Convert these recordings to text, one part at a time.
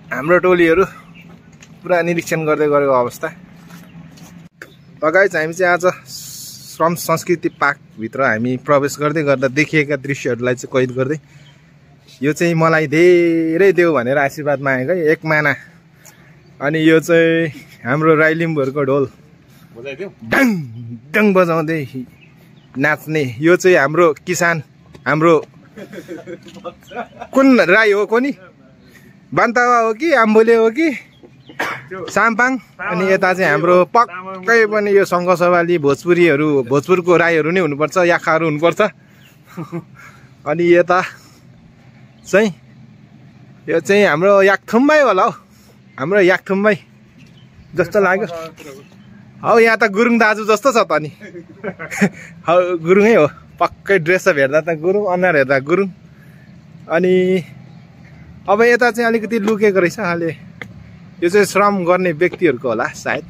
हाम्रो टोलीहरू पुरा निरीक्षण गर्दै गरेको अवस्था। गाइस हामी चाहिँ आज श्रम संस्कृति पार्कभित्र हामी प्रवेश गर्दै गर्दा देखिएका दृश्यहरूलाई चाहिँ कैद गर्दै, यो चाहिँ मलाई धेरै देऊ भनेर आशीर्वाद मागेको है, एक माना। अनि यो चाहिँ हाम्रो राई लिम्बूहरूको ढोल डङ डङ बजाउँदै नाच्ने, यो चाहिँ हाम्रो किसान, हाम्रो कुन राई हो, कोनी बान्तावा हो कि आम्बोले हो कि साम्पाङ। अनि यता चाहिँ हाम्रो पक्कै पनि यो सङ्घसवाली भोजपुरीहरू, भोजपुरको राईहरू नै हुनुपर्छ, याखाहरू हुनुपर्छ। अनि यता चाहिँ यो चाहिँ हाम्रो याकथुम्बाई होला हौ, हाम्रो याकथुम्बाई जस्तो लाग्यो। हौ यहाँ त गुरुङ दाजु जस्तो छ त नि। हौ गुरुङै हो, पक्कै ड्रेसअप हेर्दा त गुरुङ, अनुहार हेर्दा गुरुङ। अनि अब यता चाहिँ अलिकति लुकेको रहेछ अहिले, यो चाहिँ श्रम गर्ने व्यक्तिहरूको होला सायद।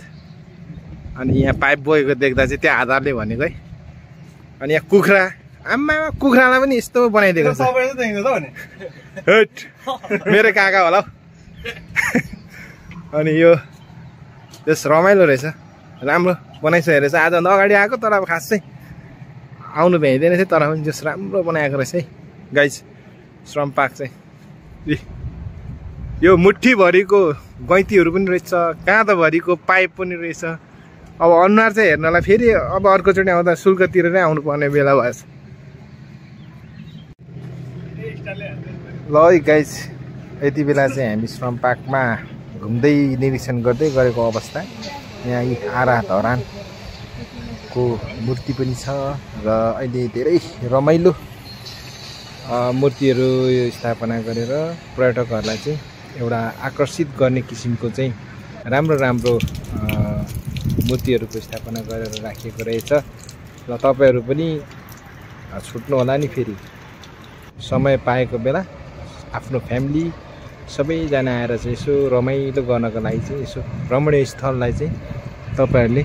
अनि यहाँ पाइप बोकेको देख्दा चाहिँ त्यो आधारले भनेको है। अनि यहाँ कुखुरा, आम्मा कुखुरालाई पनि यस्तो बनाइदिएको छ। मेरो काका होला हौ। अनि यो त्यस रमाइलो रहेछ, राम्रो बनाइसकेको रहेछ। आजभन्दा अगाडि आएको, तर अब खास चाहिँ आउनु भ्याइँदैन थियो, तर पनि जस राम्रो बनाएको रहेछ है गाइस श्रम पार्क चाहिँ। यो मुठीभरिको गैँतीहरू पनि रहेछ, काँधभरिको पाइप पनि रहेछ। अब अनुहार चाहिँ हेर्नलाई फेरि अब अर्कोचोटि आउँदा शुल्क तिरेरै आउनुपर्ने बेला भएछ। ल है गाइस, यति बेला चाहिँ हामी श्रम पार्कमा घुम्दै निरीक्षण गर्दै गरेको अवस्था। यहाँ यी आरा धरानको मूर्ति पनि छ र अहिले धेरै रमाइलो मूर्तिहरू स्थापना गरेर पर्यटकहरूलाई चाहिँ एउटा आकर्षित गर्ने किसिमको चाहिँ राम्रो राम्रो मूर्तिहरूको स्थापना गरेर राखिएको रहेछ। र तपाईँहरू पनि छुट्नु होला नि, फेरि समय पाएको बेला आफ्नो फ्यामिली सबैजना आएर चाहिँ यसो रमाइलो गर्नको लागि चाहिँ यसो रमणीय स्थललाई चाहिँ तपाईँहरूले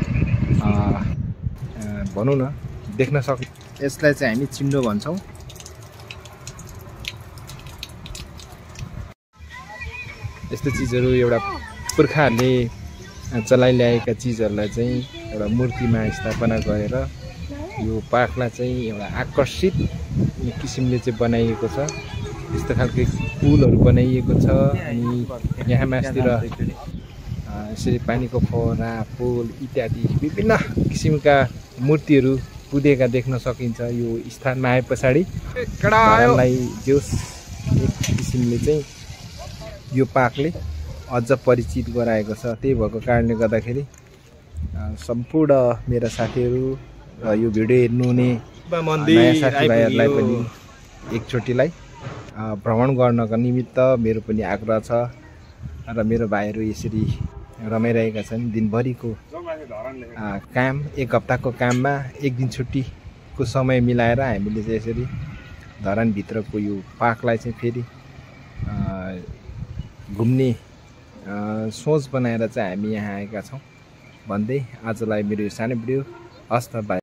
भनौँ न देख्न सक्नु। यसलाई चाहिँ हामी चिन्डो भन्छौँ। यस्तो चिजहरू एउटा पुर्खाहरूले चलाइल्याएका चिजहरूलाई चाहिँ एउटा मूर्तिमा स्थापना गरेर यो पार्कलाई चाहिँ एउटा आकर्षित किसिमले चाहिँ बनाइएको छ। यस्तो खालको पुलहरू बनाइएको छ। अनि यहाँ मास्तिर यसरी पानीको फौरा, पुल इत्यादि विभिन्न किसिमका मूर्तिहरू कुदेका देख्न सकिन्छ। यो स्थानमा आए पछाडि धरानलाई जोस एक किसिमले चाहिँ यो पार्कले अझ परिचित गराएको छ। त्यही भएको कारणले गर्दाखेरि सम्पूर्ण मेरा साथीहरू र यो भिडियो हेर्नुहुने नयाँ साथीभाइहरूलाई पनि एकचोटिलाई भ्रमण गर्नको निमित्त मेरो पनि आग्रह छ। र मेरो भाइहरू यसरी रमाइरहेका छन्। दिनभरिको काम, एक हप्ताको काममा एक दिन छुट्टीको समय मिलाएर हामीले चाहिँ यसरी धरानभित्रको यो पार्कलाई चाहिँ फेरि घुम्ने सोच बनाएर चाहिँ हामी यहाँ आएका छौँ भन्दै आजलाई मेरो यो सानो भिडियो हस्त भाइ।